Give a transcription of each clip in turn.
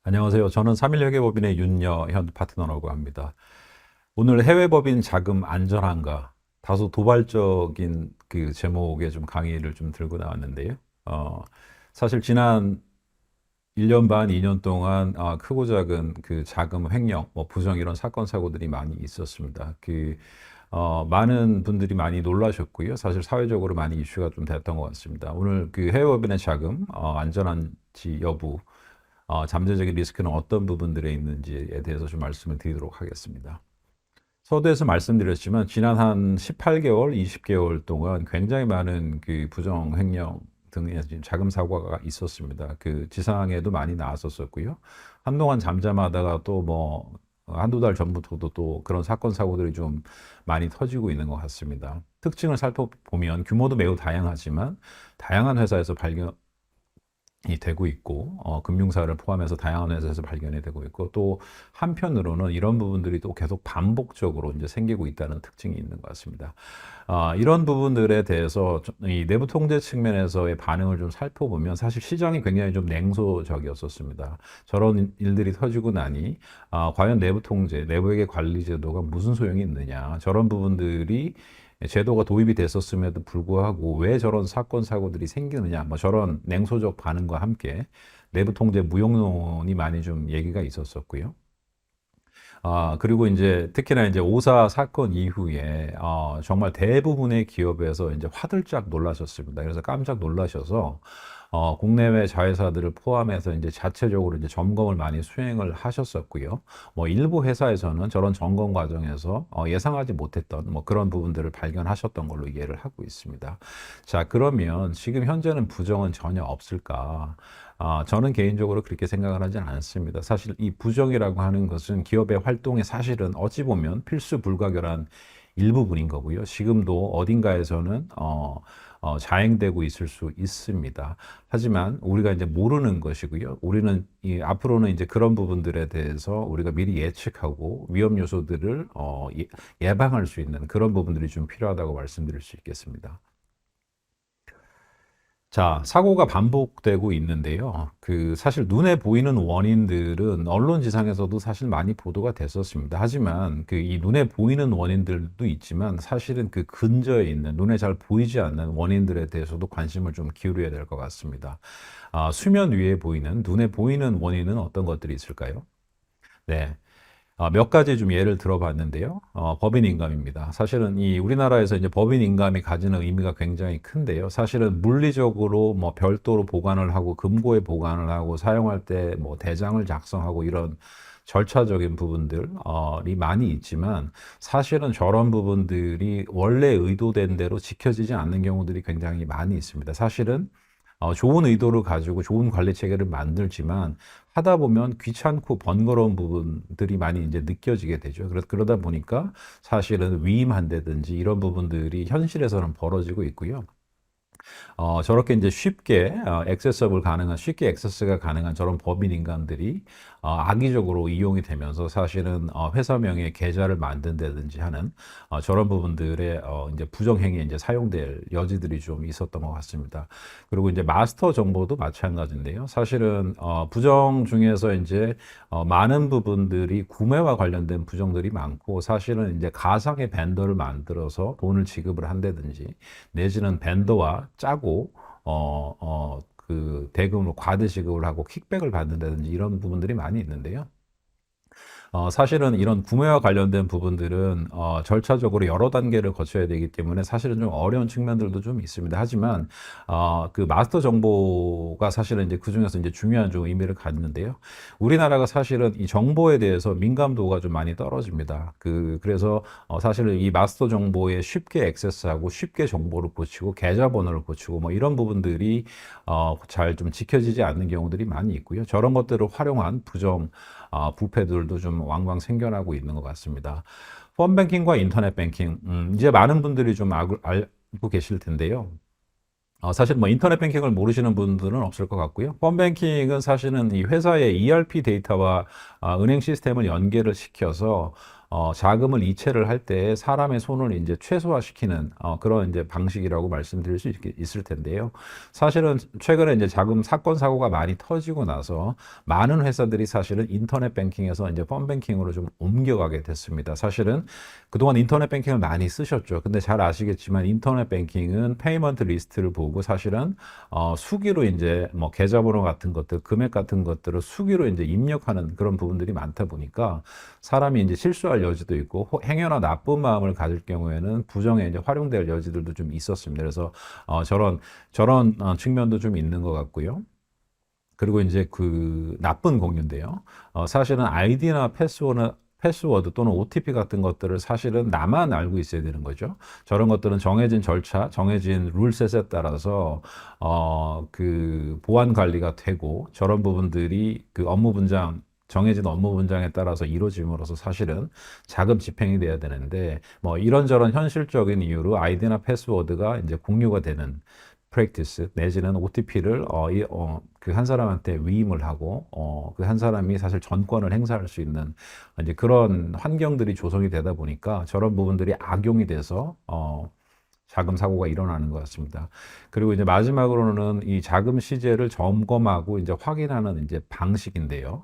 안녕하세요. 저는 3일회계법인의 윤여현 파트너라고 합니다. 오늘 해외법인 자금 안전한가? 다소 도발적인 그 제목의 좀 강의를 좀 들고 나왔는데요. 어, 사실 지난 1년 반, 2년 동안 크고 작은 그 자금 횡령, 뭐 부정 이런 사건 사고들이 많이 있었습니다. 많은 분들이 많이 놀라셨고요. 사실 사회적으로 많이 이슈가 좀 됐던 것 같습니다. 오늘 그 해외법인의 자금 안전한지 여부, 잠재적인 리스크는 어떤 부분들에 있는지에 대해서 좀 말씀을 드리도록 하겠습니다. 서두에서 말씀드렸지만 지난 한 18개월, 20개월 동안 굉장히 많은 그 부정 횡령 등의 자금 사고가 있었습니다. 그 지상에도 많이 나왔었고요. 한동안 잠잠하다가 또 뭐 한두 달 전부터도 또 그런 사건 사고들이 좀 많이 터지고 있는 것 같습니다. 특징을 살펴보면 규모도 매우 다양하지만 다양한 회사에서 발견 이 되고 있고 금융사를 포함해서 다양한 회사에서 발견이 되고 있고 또 한편으로는 이런 부분들이 또 계속 반복적으로 이제 생기고 있다는 특징이 있는 것 같습니다. 이런 부분들에 대해서 이 내부 통제 측면에서의 반응을 좀 살펴보면 사실 시장이 굉장히 좀 냉소적이었었습니다. 저런 일들이 터지고 나니 과연 내부 통제, 내부에게 관리 제도가 무슨 소용이 있느냐, 저런 부분들이 제도가 도입이 됐었음에도 불구하고 왜 저런 사건 사고들이 생기느냐, 뭐 저런 냉소적 반응과 함께 내부 통제 무용론이 많이 좀 얘기가 있었었고요. 그리고 이제 특히나 이제 오사 사건 이후에 정말 대부분의 기업에서 이제 화들짝 놀라셨습니다. 그래서 깜짝 놀라셔서 국내외 자회사들을 포함해서 이제 자체적으로 이제 점검을 많이 수행을 하셨었고요. 뭐 일부 회사에서는 저런 점검 과정에서 예상하지 못했던 뭐 그런 부분들을 발견하셨던 걸로 이해를 하고 있습니다. 자, 그러면 지금 현재는 부정은 전혀 없을까? 저는 개인적으로 그렇게 생각을 하진 않습니다. 사실 이 부정이라고 하는 것은 기업의 활동에 사실은 어찌 보면 필수 불가결한 일부분인 거고요. 지금도 어딘가에서는 자행되고 있을 수 있습니다. 하지만 우리가 이제 모르는 것이고요. 우리는 앞으로는 이제 그런 부분들에 대해서 우리가 미리 예측하고 위험 요소들을 예방할 수 있는 그런 부분들이 좀 필요하다고 말씀드릴 수 있겠습니다. 자, 사고가 반복되고 있는데요. 사실 눈에 보이는 원인들은 언론 지상에서도 사실 많이 보도가 됐었습니다. 하지만 이 눈에 보이는 원인들도 있지만 사실은 그 근저에 있는 눈에 잘 보이지 않는 원인들에 대해서도 관심을 좀 기울여야 될 것 같습니다. 수면 위에 보이는, 눈에 보이는 원인은 어떤 것들이 있을까요? 네. 몇 가지 좀 예를 들어봤는데요. 법인 인감입니다. 사실은 이 우리나라에서 이제 법인 인감이 가지는 의미가 굉장히 큰데요. 사실은 물리적으로 뭐 별도로 보관을 하고 금고에 보관을 하고 사용할 때 뭐 대장을 작성하고 이런 절차적인 부분들이 많이 있지만 사실은 저런 부분들이 원래 의도된 대로 지켜지지 않는 경우들이 굉장히 많이 있습니다. 사실은 좋은 의도를 가지고 좋은 관리 체계를 만들지만 하다 보면 귀찮고 번거로운 부분들이 많이 이제 느껴지게 되죠. 그러다 보니까 사실은 위임한다든지 이런 부분들이 현실에서는 벌어지고 있고요. 저렇게 이제 쉽게 액세서블 가능한 쉽게 액세스가 가능한 저런 법인 인간들이 악의적으로 이용이 되면서 사실은 회사명의 계좌를 만든다든지 하는 저런 부분들의 이제 부정행위에 이제 사용될 여지들이 좀 있었던 것 같습니다. 그리고 이제 마스터 정보도 마찬가지인데요. 사실은 부정 중에서 이제 많은 부분들이 구매와 관련된 부정들이 많고 사실은 이제 가상의 벤더를 만들어서 돈을 지급을 한다든지 내지는 벤더와 짜고 대금으로 과대 지급을 하고 킥백을 받는다든지 이런 부분들이 많이 있는데요. 사실은 이런 구매와 관련된 부분들은 절차적으로 여러 단계를 거쳐야 되기 때문에 사실은 좀 어려운 측면들도 좀 있습니다. 하지만 그 마스터 정보가 사실은 이제 그 중에서 이제 중요한 좀 의미를 갖는데요. 우리나라가 사실은 이 정보에 대해서 민감도가 좀 많이 떨어집니다. 그래서 사실은 이 마스터 정보에 쉽게 액세스하고 쉽게 정보를 고치고 계좌번호를 고치고 뭐 이런 부분들이 잘 좀 지켜지지 않는 경우들이 많이 있고요. 저런 것들을 활용한 부패들도 좀 왕왕 생겨나고 있는 것 같습니다. 펀뱅킹과 인터넷 뱅킹, 이제 많은 분들이 좀 알고 계실 텐데요. 사실 뭐 인터넷 뱅킹을 모르시는 분들은 없을 것 같고요. 펀뱅킹은 사실은 이 회사의 ERP 데이터와 은행 시스템을 연계를 시켜서 자금을 이체를 할 때 사람의 손을 이제 최소화시키는 그런 이제 방식이라고 말씀드릴 수 있을 텐데요. 사실은 최근에 이제 자금 사건 사고가 많이 터지고 나서 많은 회사들이 사실은 인터넷 뱅킹에서 이제 펀 뱅킹으로 좀 옮겨가게 됐습니다. 사실은 그동안 인터넷 뱅킹을 많이 쓰셨죠. 근데 잘 아시겠지만 인터넷 뱅킹은 페이먼트 리스트를 보고 사실은 수기로 이제 뭐 계좌번호 같은 것들, 금액 같은 것들을 수기로 이제 입력하는 그런 부분들이 많다 보니까 사람이 이제 실수할 여지도 있고 행여나 나쁜 마음을 가질 경우에는 부정에 이제 활용될 여지들도 좀 있었습니다. 그래서 저런 측면도 좀 있는 것 같고요. 그리고 이제 그 나쁜 공유인데요. 사실은 아이디나 패스워드 또는 OTP 같은 것들을 사실은 나만 알고 있어야 되는 거죠. 저런 것들은 정해진 절차, 정해진 룰셋에 따라서 그 보안 관리가 되고 저런 부분들이 그 업무 분장 정해진 업무 분장에 따라서 이루어짐으로써 사실은 자금 집행이 돼야 되는데 뭐 이런저런 현실적인 이유로 아이디나 패스워드가 이제 공유가 되는 프랙티스 내지는 OTP를 그 한 사람한테 위임을 하고 그 한 사람이 사실 전권을 행사할 수 있는 이제 그런 환경들이 조성이 되다 보니까 저런 부분들이 악용이 돼서 자금 사고가 일어나는 것 같습니다. 그리고 이제 마지막으로는 이 자금 시제를 점검하고 이제 확인하는 이제 방식인데요.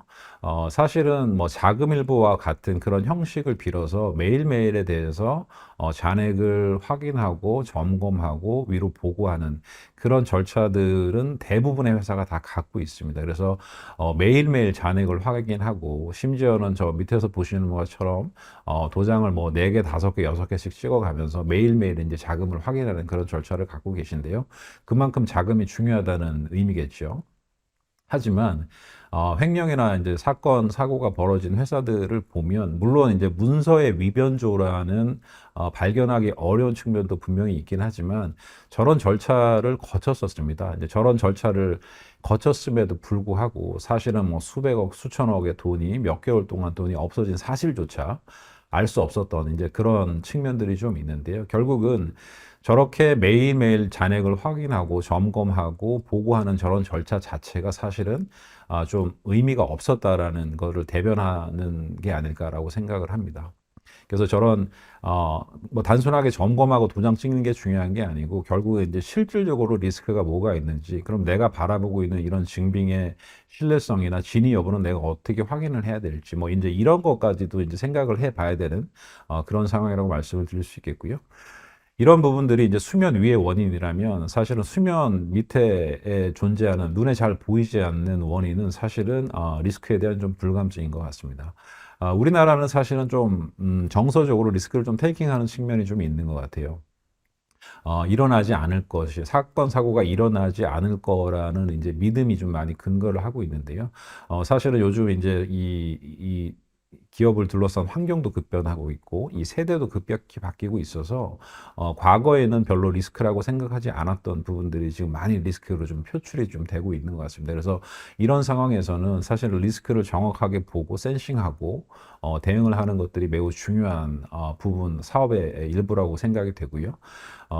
사실은 뭐 자금일보와 같은 그런 형식을 빌어서 매일매일에 대해서 잔액을 확인하고 점검하고 위로 보고하는 그런 절차들은 대부분의 회사가 다 갖고 있습니다. 그래서 매일매일 잔액을 확인하고 심지어는 저 밑에서 보시는 것처럼 도장을 뭐 4개, 5개, 6개씩 찍어가면서 매일매일 이제 자금을 확인하는 그런 절차를 갖고 계신데요. 그만큼 자금이 중요하다는 의미겠죠. 하지만 횡령이나 이제 사건 사고가 벌어진 회사들을 보면 물론 이제 문서의 위변조라는 발견하기 어려운 측면도 분명히 있긴 하지만 저런 절차를 거쳤었습니다. 이제 저런 절차를 거쳤음에도 불구하고 사실은 뭐 수백억, 수천억의 돈이 몇 개월 동안 돈이 없어진 사실조차 알 수 없었던 이제 그런 측면들이 좀 있는데요. 결국은 저렇게 매일매일 잔액을 확인하고 점검하고 보고하는 저런 절차 자체가 사실은 좀 의미가 없었다라는 것을 대변하는 게 아닐까라고 생각을 합니다. 그래서 저런 뭐 단순하게 점검하고 도장 찍는 게 중요한 게 아니고 결국에 이제 실질적으로 리스크가 뭐가 있는지 그럼 내가 바라보고 있는 이런 증빙의 신뢰성이나 진위 여부는 내가 어떻게 확인을 해야 될지 뭐 이제 이런 것까지도 이제 생각을 해봐야 되는 그런 상황이라고 말씀을 드릴 수 있겠고요. 이런 부분들이 이제 수면 위의 원인이라면 사실은 수면 밑에 존재하는 눈에 잘 보이지 않는 원인은 사실은 리스크에 대한 좀 불감증인 것 같습니다. 우리나라는 사실은 좀 정서적으로 리스크를 좀 테이킹하는 측면이 좀 있는 것 같아요. 일어나지 않을 것이 사건 사고가 일어나지 않을 거라는 이제 믿음이 좀 많이 근거를 하고 있는데요. 사실은 요즘 이제 이 기업을 둘러싼 환경도 급변하고 있고 이 세대도 급격히 바뀌고 있어서 과거에는 별로 리스크라고 생각하지 않았던 부분들이 지금 많이 리스크로 좀 표출이 좀 되고 있는 것 같습니다. 그래서 이런 상황에서는 사실 리스크를 정확하게 보고 센싱하고 대응을 하는 것들이 매우 중요한 부분 사업의 일부라고 생각이 되고요.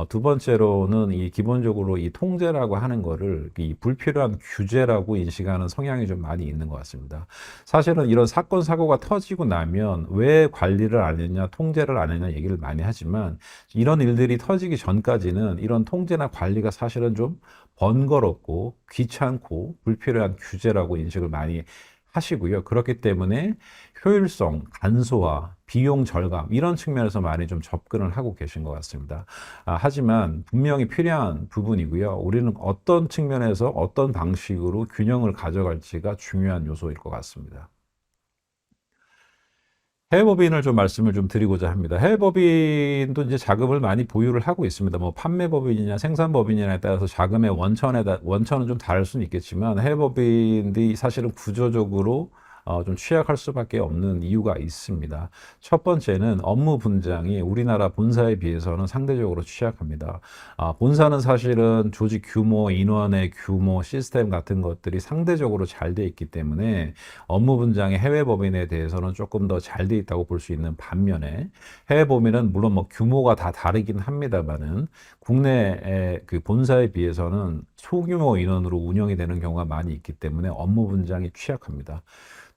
두 번째로는 이 기본적으로 이 통제라고 하는 거를 이 불필요한 규제라고 인식하는 성향이 좀 많이 있는 것 같습니다. 사실은 이런 사건 사고가 터지고 나면 왜 관리를 안 했냐, 통제를 안 했냐 얘기를 많이 하지만 이런 일들이 터지기 전까지는 이런 통제나 관리가 사실은 좀 번거롭고 귀찮고 불필요한 규제라고 인식을 많이 하시고요. 그렇기 때문에 효율성, 간소화, 비용 절감 이런 측면에서 많이 좀 접근을 하고 계신 것 같습니다. 하지만 분명히 필요한 부분이고요. 우리는 어떤 측면에서 어떤 방식으로 균형을 가져갈지가 중요한 요소일 것 같습니다. 해외법인을 좀 말씀을 좀 드리고자 합니다. 해외법인도 이제 자금을 많이 보유를 하고 있습니다. 뭐 판매법인이냐 생산법인이냐에 따라서 자금의 원천은 좀 다를 수는 있겠지만 해외법인들이 사실은 구조적으로 좀 취약할 수밖에 없는 이유가 있습니다. 첫 번째는 업무 분장이 우리나라 본사에 비해서는 상대적으로 취약합니다. 본사는 사실은 조직 규모, 인원의 규모, 시스템 같은 것들이 상대적으로 잘 돼 있기 때문에 업무 분장이 해외 법인에 대해서는 조금 더 잘 돼 있다고 볼 수 있는 반면에 해외 법인은 물론 뭐 규모가 다 다르긴 합니다만은 국내의 그 본사에 비해서는 소규모 인원으로 운영이 되는 경우가 많이 있기 때문에 업무 분장이 취약합니다.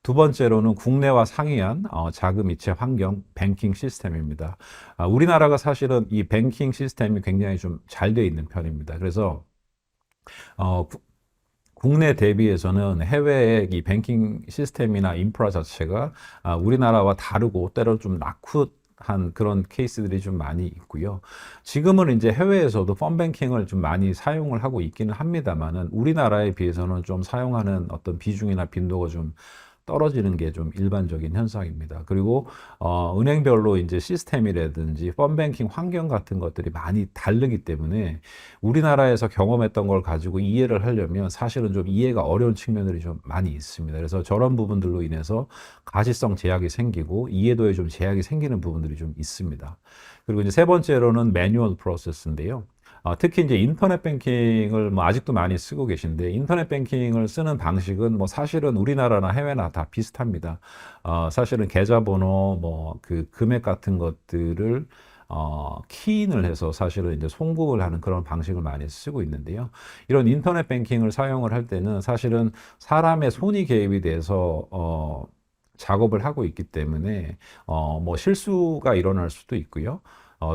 두 번째로는 국내와 상이한 자금 이체 환경, 뱅킹 시스템입니다. 우리나라가 사실은 이 뱅킹 시스템이 굉장히 좀 잘 돼 있는 편입니다. 그래서 어, 국내 대비해서는 해외의 이 뱅킹 시스템이나 인프라 자체가 우리나라와 다르고 때로 좀 낙후한 그런 케이스들이 좀 많이 있고요. 지금은 이제 해외에서도 펀뱅킹을 좀 많이 사용을 하고 있기는 합니다만은 우리나라에 비해서는 좀 사용하는 어떤 비중이나 빈도가 좀 떨어지는 게 좀 일반적인 현상입니다. 그리고 은행별로 이제 시스템이라든지 펀뱅킹 환경 같은 것들이 많이 다르기 때문에 우리나라에서 경험했던 걸 가지고 이해를 하려면 사실은 좀 이해가 어려운 측면들이 좀 많이 있습니다. 그래서 저런 부분들로 인해서 가시성 제약이 생기고 이해도에 좀 제약이 생기는 부분들이 좀 있습니다. 그리고 이제 세 번째로는 매뉴얼 프로세스인데요. 특히 이제 인터넷 뱅킹을 뭐 아직도 많이 쓰고 계신데 인터넷 뱅킹을 쓰는 방식은 뭐 사실은 우리나라나 해외나 다 비슷합니다. 사실은 계좌번호 뭐 그 금액 같은 것들을 키인을 해서 사실은 이제 송금을 하는 그런 방식을 많이 쓰고 있는데요. 이런 인터넷 뱅킹을 사용을 할 때는 사실은 사람의 손이 개입이 돼서 작업을 하고 있기 때문에 뭐 실수가 일어날 수도 있고요.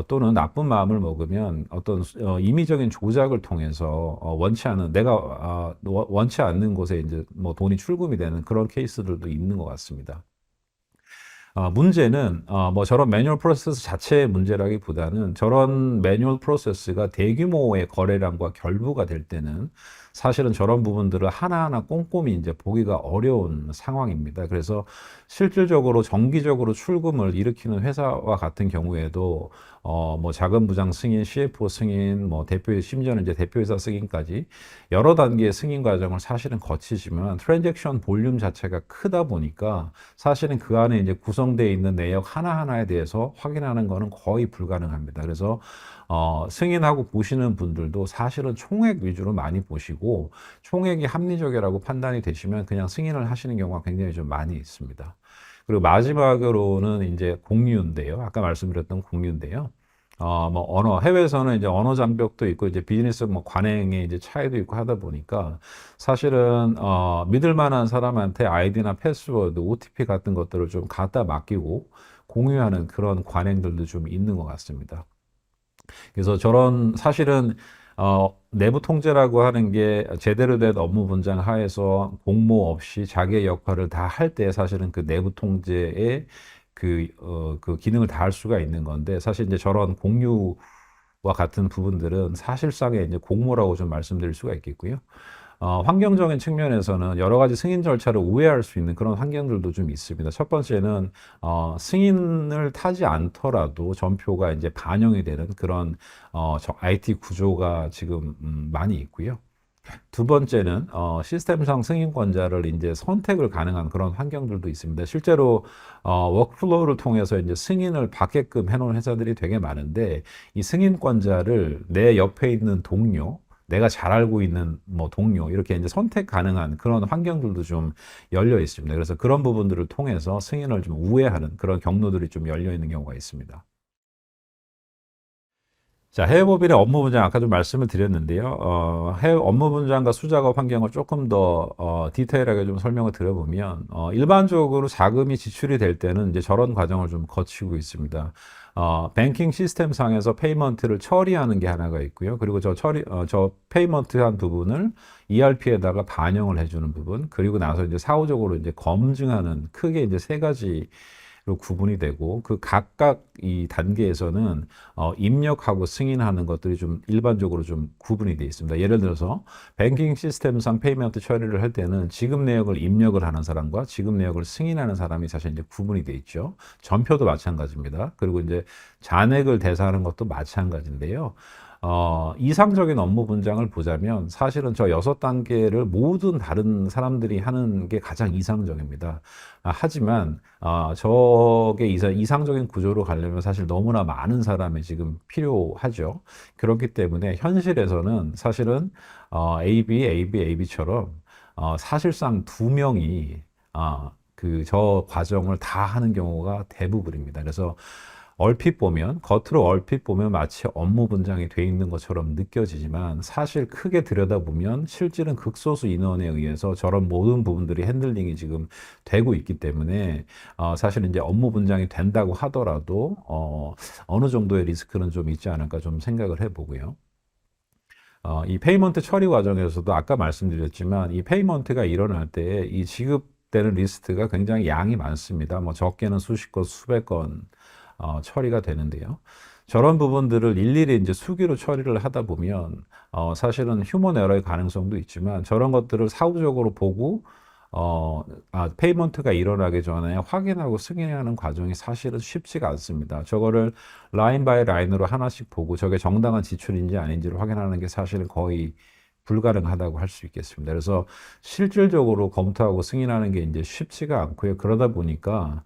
또는 나쁜 마음을 먹으면 어떤 임의적인 조작을 통해서 원치 않은 내가 원치 않는 곳에 이제 뭐 돈이 출금이 되는 그런 케이스들도 있는 것 같습니다. 문제는 뭐 저런 매뉴얼 프로세스 자체의 문제라기보다는 저런 매뉴얼 프로세스가 대규모의 거래량과 결부가 될 때는 사실은 저런 부분들을 하나하나 꼼꼼히 이제 보기가 어려운 상황입니다. 그래서 실질적으로 정기적으로 출금을 일으키는 회사와 같은 경우에도 뭐 자금부장 승인, CFO 승인, 뭐 대표 심지어는 이제 대표이사 승인까지 여러 단계의 승인 과정을 사실은 거치지만 트랜잭션 볼륨 자체가 크다 보니까 사실은 그 안에 이제 구성되어 있는 내역 하나하나에 대해서 확인하는 것은 거의 불가능합니다. 그래서 승인하고 보시는 분들도 사실은 총액 위주로 많이 보시고 총액이 합리적이라고 판단이 되시면 그냥 승인을 하시는 경우가 굉장히 좀 많이 있습니다. 그리고 마지막으로는 이제 공유인데요. 아까 말씀드렸던 공유인데요. 뭐 해외에서는 이제 언어 장벽도 있고 이제 비즈니스 뭐 관행의 이제 차이도 있고 하다 보니까 사실은 믿을 만한 사람한테 아이디나 패스워드, OTP 같은 것들을 좀 갖다 맡기고 공유하는 그런 관행들도 좀 있는 것 같습니다. 그래서 저런 사실은 내부 통제라고 하는 게 제대로 된 업무 분장 하에서 공모 없이 자기의 역할을 다 할 때 사실은 그 내부 통제의 그 기능을 다 할 수가 있는 건데 사실 이제 저런 공유와 같은 부분들은 사실상의 이제 공모라고 좀 말씀드릴 수가 있겠고요. 환경적인 측면에서는 여러 가지 승인 절차를 우회할 수 있는 그런 환경들도 좀 있습니다. 첫 번째는 승인을 타지 않더라도 전표가 이제 반영이 되는 그런 IT 구조가 지금 많이 있고요. 두 번째는 시스템상 승인권자를 이제 선택을 가능한 그런 환경들도 있습니다. 실제로 워크플로우를 통해서 이제 승인을 받게끔 해놓은 회사들이 되게 많은데 이 승인권자를 내 옆에 있는 동료, 내가 잘 알고 있는 뭐 동료 이렇게 이제 선택 가능한 그런 환경들도 좀 열려 있습니다. 그래서 그런 부분들을 통해서 승인을 좀 우회하는 그런 경로들이 좀 열려 있는 경우가 있습니다. 자, 해외법인의 업무 분장 아까 좀 말씀을 드렸는데요. 해외 업무 분장과 수작업 환경을 조금 더 디테일하게 좀 설명을 드려보면 일반적으로 자금이 지출이 될 때는 이제 저런 과정을 좀 거치고 있습니다. 뱅킹 시스템 상에서 페이먼트를 처리하는 게 하나가 있고요. 그리고 저 페이먼트 한 부분을 ERP에다가 반영을 해주는 부분, 그리고 나서 이제 사후적으로 이제 검증하는 크게 이제 세 가지 로 구분이 되고 그 각각 이 단계에서는 입력하고 승인하는 것들이 좀 일반적으로 좀 구분이 되어 있습니다. 예를 들어서 뱅킹 시스템상 페이먼트 처리를 할 때는 지급 내역을 입력을 하는 사람과 지급 내역을 승인하는 사람이 사실 이제 구분이 되어 있죠. 전표도 마찬가지입니다. 그리고 이제 잔액을 대사하는 것도 마찬가지인데요. 이상적인 업무 분장을 보자면 사실은 저 6단계를 모든 다른 사람들이 하는 게 가장 이상적입니다. 하지만 저게 이상적인 구조로 가려면 사실 너무나 많은 사람이 지금 필요하죠. 그렇기 때문에 현실에서는 사실은 AB처럼 사실상 두 명이 그 저 과정을 다 하는 경우가 대부분입니다. 그래서 얼핏 보면, 겉으로 얼핏 보면 마치 업무 분장이 돼 있는 것처럼 느껴지지만 사실 크게 들여다보면 실질은 극소수 인원에 의해서 저런 모든 부분들이 핸들링이 지금 되고 있기 때문에 사실 이제 업무 분장이 된다고 하더라도 어느 정도의 리스크는 좀 있지 않을까 좀 생각을 해보고요. 이 페이먼트 처리 과정에서도 아까 말씀드렸지만 이 페이먼트가 일어날 때 이 지급되는 리스트가 굉장히 양이 많습니다. 뭐 적게는 수십 건, 수백 건 처리가 되는데요. 저런 부분들을 일일이 이제 수기로 처리를 하다 보면 사실은 휴먼 에러의 가능성도 있지만 저런 것들을 사후적으로 보고 페이먼트가 일어나기 전에 확인하고 승인하는 과정이 사실은 쉽지가 않습니다. 저거를 라인 바이 라인으로 하나씩 보고 저게 정당한 지출인지 아닌지를 확인하는 게 사실은 거의 불가능하다고 할 수 있겠습니다. 그래서 실질적으로 검토하고 승인하는 게 이제 쉽지가 않고요. 그러다 보니까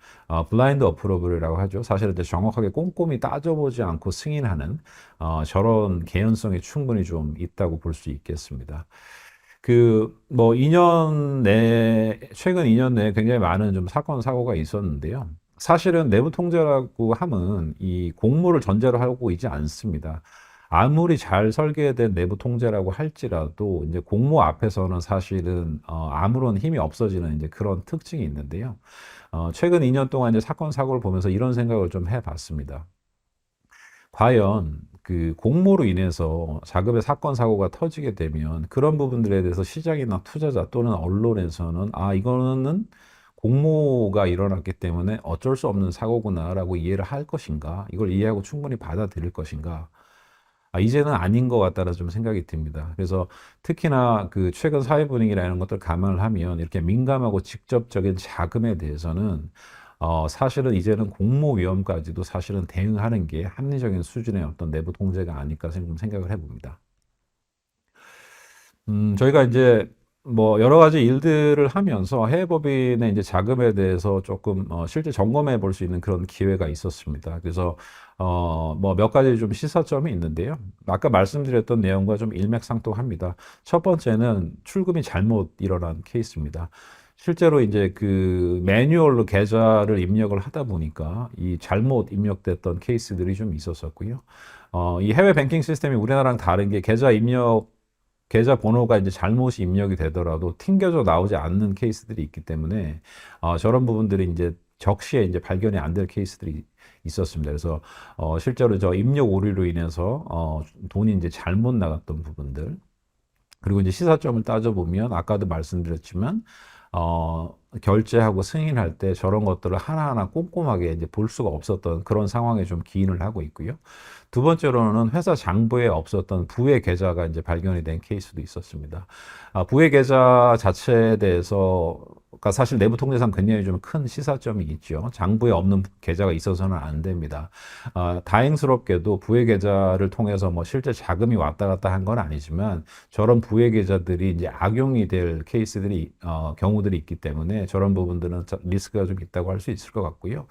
블라인드 어프로블이라고 하죠. 사실은 이제 정확하게 꼼꼼히 따져보지 않고 승인하는 저런 개연성이 충분히 좀 있다고 볼 수 있겠습니다. 뭐 2년 내, 최근 2년 내에 굉장히 많은 좀 사건, 사고가 있었는데요. 사실은 내부 통제라고 함은 이 공모를 전제로 하고 있지 않습니다. 아무리 잘 설계된 내부 통제라고 할지라도 이제 공모 앞에서는 사실은 아무런 힘이 없어지는 이제 그런 특징이 있는데요. 최근 2년 동안 이제 사건, 사고를 보면서 이런 생각을 좀 해봤습니다. 과연 그 공모로 인해서 자금의 사건 사고가 터지게 되면 그런 부분들에 대해서 시장이나 투자자 또는 언론에서는 이거는 공모가 일어났기 때문에 어쩔 수 없는 사고구나라고 이해를 할 것인가? 이걸 이해하고 충분히 받아들일 것인가? 이제는 아닌 것 같다는 좀 생각이 듭니다. 그래서 특히나 그 최근 사회 분위기나 이런 것들 감안을 하면 이렇게 민감하고 직접적인 자금에 대해서는 사실은 이제는 공모 위험까지도 사실은 대응하는 게 합리적인 수준의 어떤 내부 통제가 아닐까 생각을 해봅니다. 저희가 이제 뭐 여러 가지 일들을 하면서 해외법인의 이제 자금에 대해서 조금 실제 점검해 볼 수 있는 그런 기회가 있었습니다. 그래서 뭐 몇 가지 좀 시사점이 있는데요. 아까 말씀드렸던 내용과 좀 일맥상통합니다. 첫 번째는 출금이 잘못 일어난 케이스입니다. 실제로 이제 그 매뉴얼로 계좌를 입력을 하다 보니까 이 잘못 입력됐던 케이스들이 좀 있었었고요. 이 해외 뱅킹 시스템이 우리나라랑 다른 게 계좌 번호가 이제 잘못이 입력이 되더라도 튕겨져 나오지 않는 케이스들이 있기 때문에 저런 부분들이 이제 적시에 이제 발견이 안 될 케이스들이 있었습니다. 그래서 실제로 저 입력 오류로 인해서 돈이 이제 잘못 나갔던 부분들 그리고 이제 시사점을 따져보면 아까도 말씀드렸지만 결제하고 승인할 때 저런 것들을 하나하나 꼼꼼하게 이제 볼 수가 없었던 그런 상황에 좀 기인을 하고 있고요. 두 번째로는 회사 장부에 없었던 부의 계좌가 이제 발견이 된 케이스도 있었습니다. 부의 계좌 자체에 대해서가 사실 내부 통제상 굉장히 좀 큰 시사점이 있죠. 장부에 없는 계좌가 있어서는 안 됩니다. 다행스럽게도 부의 계좌를 통해서 뭐 실제 자금이 왔다 갔다 한 건 아니지만 저런 부의 계좌들이 이제 악용이 될 케이스들이 경우들이 있기 때문에 저런 부분들은 리스크가 좀 있다고 할 수 있을 것 같고요.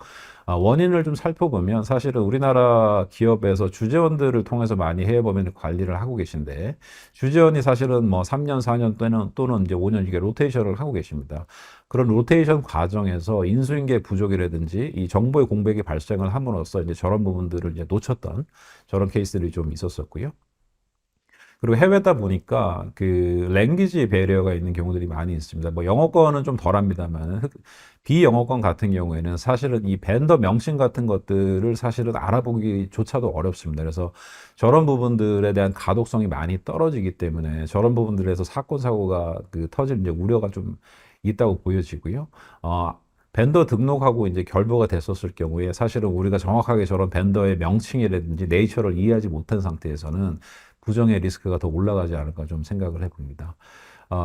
원인을 좀 살펴보면 사실은 우리나라 기업에서 주재원들을 통해서 많이 해외법인 관리를 하고 계신데 주재원이 사실은 뭐 3년, 4년 또는 이제 5년 이게 로테이션을 하고 계십니다. 그런 로테이션 과정에서 인수인계 부족이라든지 이 정보의 공백이 발생을 함으로써 이제 저런 부분들을 이제 놓쳤던 저런 케이스들이 좀 있었었고요. 그리고 해외다 보니까 그 랭귀지 배리어가 있는 경우들이 많이 있습니다. 뭐 영어권은 좀 덜합니다만 비영어권 같은 경우에는 사실은 이 벤더 명칭 같은 것들을 사실은 알아보기조차도 어렵습니다. 그래서 저런 부분들에 대한 가독성이 많이 떨어지기 때문에 저런 부분들에서 사건 사고가 터질 이제 우려가 좀 있다고 보여지고요. 벤더 등록하고 이제 결부가 됐었을 경우에 사실은 우리가 정확하게 저런 벤더의 명칭이라든지 네이처를 이해하지 못한 상태에서는 부정의 리스크가 더 올라가지 않을까 좀 생각을 해봅니다.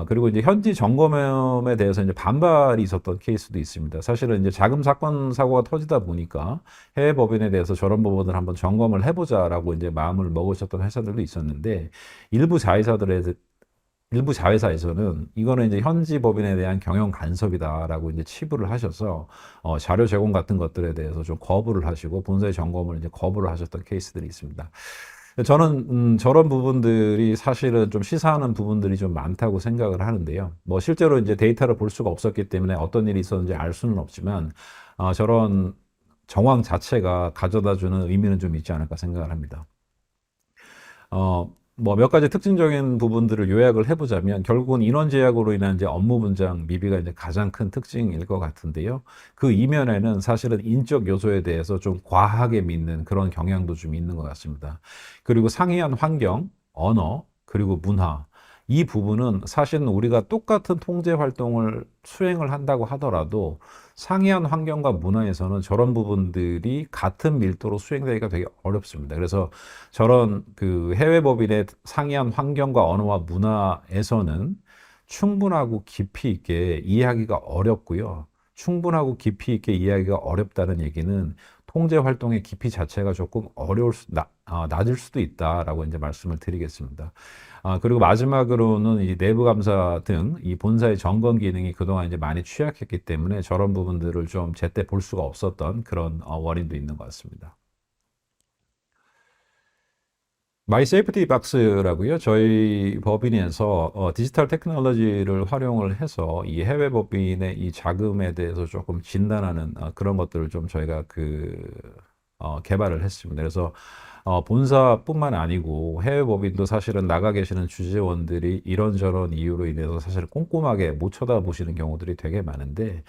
그리고 이제 현지 점검에 대해서 이제 반발이 있었던 케이스도 있습니다. 사실은 이제 자금 사건 사고가 터지다 보니까 해외 법인에 대해서 저런 부분을 한번 점검을 해보자라고 이제 마음을 먹으셨던 회사들도 있었는데 일부 자회사에서는 이거는 이제 현지 법인에 대한 경영 간섭이다라고 이제 치부를 하셔서 자료 제공 같은 것들에 대해서 좀 거부를 하시고 본사의 점검을 이제 거부를 하셨던 케이스들이 있습니다. 저는 저런 부분들이 사실은 좀 시사하는 부분들이 좀 많다고 생각을 하는데요. 뭐 실제로 이제 데이터를 볼 수가 없었기 때문에 어떤 일이 있었는지 알 수는 없지만 저런 정황 자체가 가져다주는 의미는 좀 있지 않을까 생각을 합니다. 뭐 몇 가지 특징적인 부분들을 요약을 해보자면 결국은 인원 제약으로 인한 이제 업무 분장 미비가 이제 가장 큰 특징일 것 같은데요. 그 이면에는 사실은 인적 요소에 대해서 좀 과하게 믿는 그런 경향도 좀 있는 것 같습니다. 그리고 상이한 환경, 언어, 그리고 문화. 이 부분은 사실은 우리가 똑같은 통제 활동을 수행을 한다고 하더라도 상이한 환경과 문화에서는 저런 부분들이 같은 밀도로 수행되기가 되게 어렵습니다. 그래서 저런 그 해외 법인의 상이한 환경과 언어와 문화에서는 충분하고 깊이 있게 이해하기가 어렵고요. 충분하고 깊이 있게 이해하기가 어렵다는 얘기는 통제 활동의 깊이 자체가 조금 낮을 수도 있다라고 이제 말씀을 드리겠습니다. 그리고 마지막으로는 이 내부 감사 등 이 본사의 점검 기능이 그동안 이제 많이 취약했기 때문에 저런 부분들을 좀 제때 볼 수가 없었던 그런 원인도 있는 것 같습니다. 마이 세이프티 박스라고요. 저희 법인에서 디지털 테크놀로지를 활용을 해서 이 해외 법인의 이 자금에 대해서 조금 진단하는 그런 것들을 좀 저희가 개발을 했습니다. 그래서 본사뿐만 아니고 해외 법인도 사실은 나가 계시는 주재원들이 이런저런 이유로 인해서 사실 꼼꼼하게 못 쳐다보시는 경우들이 되게 많은데,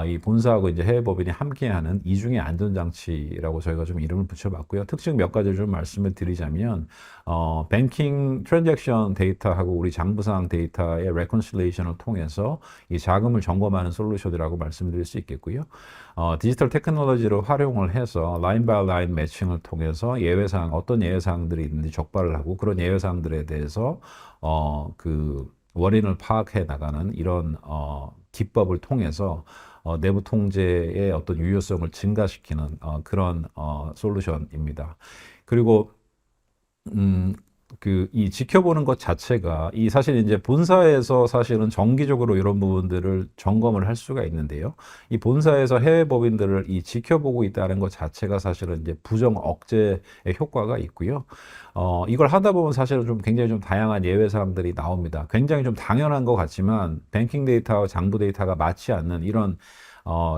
이 본사하고 이제 해외 법인이 함께하는 이중의 안전장치라고 저희가 좀 이름을 붙여봤고요. 특징 몇 가지를 좀 말씀을 드리자면, 뱅킹 트랜잭션 데이터하고 우리 장부상 데이터의 레컨실레이션을 통해서 이 자금을 점검하는 솔루션이라고 말씀드릴 수 있겠고요. 디지털 테크놀로지를 활용을 해서 라인 바이 라인 매칭을 통해서 예외사항, 어떤 예외사항들이 있는지 적발을 하고 그런 예외사항들에 대해서 원인을 파악해 나가는 이런 기법을 통해서 내부 통제의 어떤 유효성을 증가시키는 그런 솔루션입니다. 그리고 이 지켜보는 것 자체가 사실 이제 본사에서 사실은 정기적으로 이런 부분들을 점검을 할 수가 있는데요. 이 본사에서 해외 법인들을 지켜보고 있다는 것 자체가 사실은 이제 부정 억제의 효과가 있고요. 이걸 하다 보면 사실은 좀 굉장히 좀 다양한 예외 사항들이 나옵니다. 굉장히 좀 당연한 것 같지만 뱅킹 데이터와 장부 데이터가 맞지 않는 이런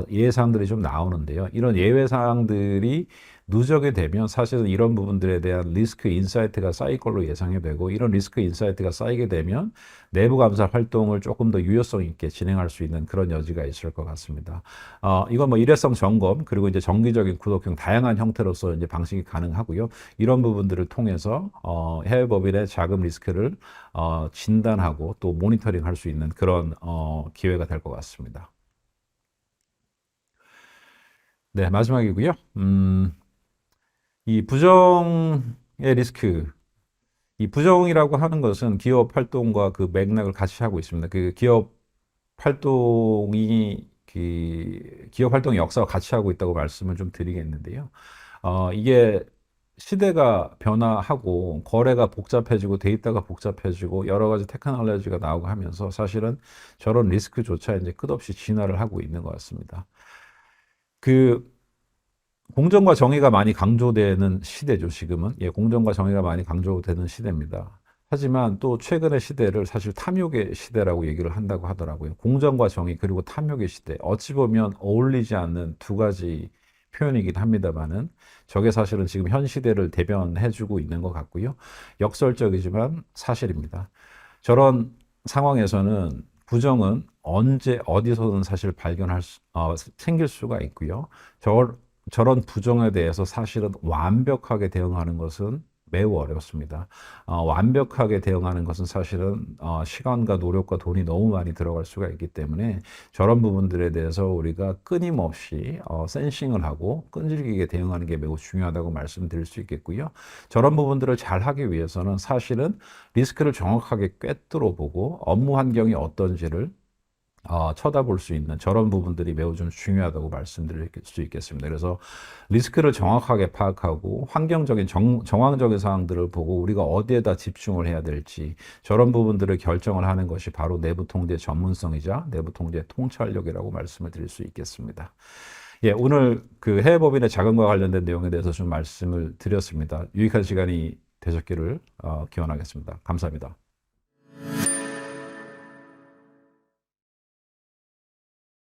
예외 사항들이 좀 나오는데요. 이런 예외 사항들이 누적이 되면 사실은 이런 부분들에 대한 리스크 인사이트가 쌓일 걸로 예상이 되고, 이런 리스크 인사이트가 쌓이게 되면 내부 감사 활동을 조금 더 유효성 있게 진행할 수 있는 그런 여지가 있을 것 같습니다. 이건 뭐 일회성 점검 그리고 이제 정기적인 구독형 다양한 형태로서 이제 방식이 가능하고요. 이런 부분들을 통해서 해외 법인의 자금 리스크를 진단하고 또 모니터링 할 수 있는 그런 기회가 될 것 같습니다. 네, 마지막이고요. 이 부정의 리스크, 이 부정이라고 하는 것은 기업 활동과 그 맥락을 같이 하고 있습니다. 그 기업 활동이 기업 활동의 역사와 같이 하고 있다고 말씀을 좀 드리겠는데요. 이게 시대가 변화하고 거래가 복잡해지고 데이터가 복잡해지고 여러 가지 테크놀로지가 나오고 하면서 사실은 저런 리스크조차 이제 끝없이 진화를 하고 있는 것 같습니다. 공정과 정의가 많이 강조되는 시대죠, 지금은. 예, 공정과 정의가 많이 강조되는 시대입니다. 하지만 또 최근의 시대를 사실 탐욕의 시대라고 얘기를 한다고 하더라고요. 공정과 정의 그리고 탐욕의 시대. 어찌 보면 어울리지 않는 두 가지 표현이긴 합니다만은 저게 사실은 지금 현 시대를 대변해주고 있는 것 같고요. 역설적이지만 사실입니다. 저런 상황에서는 부정은 언제 어디서든 사실 생길 수가 있고요. 저런 부정에 대해서 사실은 완벽하게 대응하는 것은 매우 어렵습니다. 완벽하게 대응하는 것은 사실은 시간과 노력과 돈이 너무 많이 들어갈 수가 있기 때문에 저런 부분들에 대해서 우리가 끊임없이 센싱을 하고 끈질기게 대응하는 게 매우 중요하다고 말씀드릴 수 있겠고요. 저런 부분들을 잘 하기 위해서는 사실은 리스크를 정확하게 꿰뚫어 보고 업무 환경이 어떤지를 쳐다볼 수 있는 저런 부분들이 매우 좀 중요하다고 말씀드릴 수 있겠습니다. 그래서 리스크를 정확하게 파악하고 환경적인 정황적인 사항들을 보고 우리가 어디에다 집중을 해야 될지 저런 부분들을 결정을 하는 것이 바로 내부 통제 전문성이자 내부 통제 통찰력이라고 말씀을 드릴 수 있겠습니다. 예, 오늘 그 해외 법인의 자금과 관련된 내용에 대해서 좀 말씀을 드렸습니다. 유익한 시간이 되셨기를 기원하겠습니다. 감사합니다.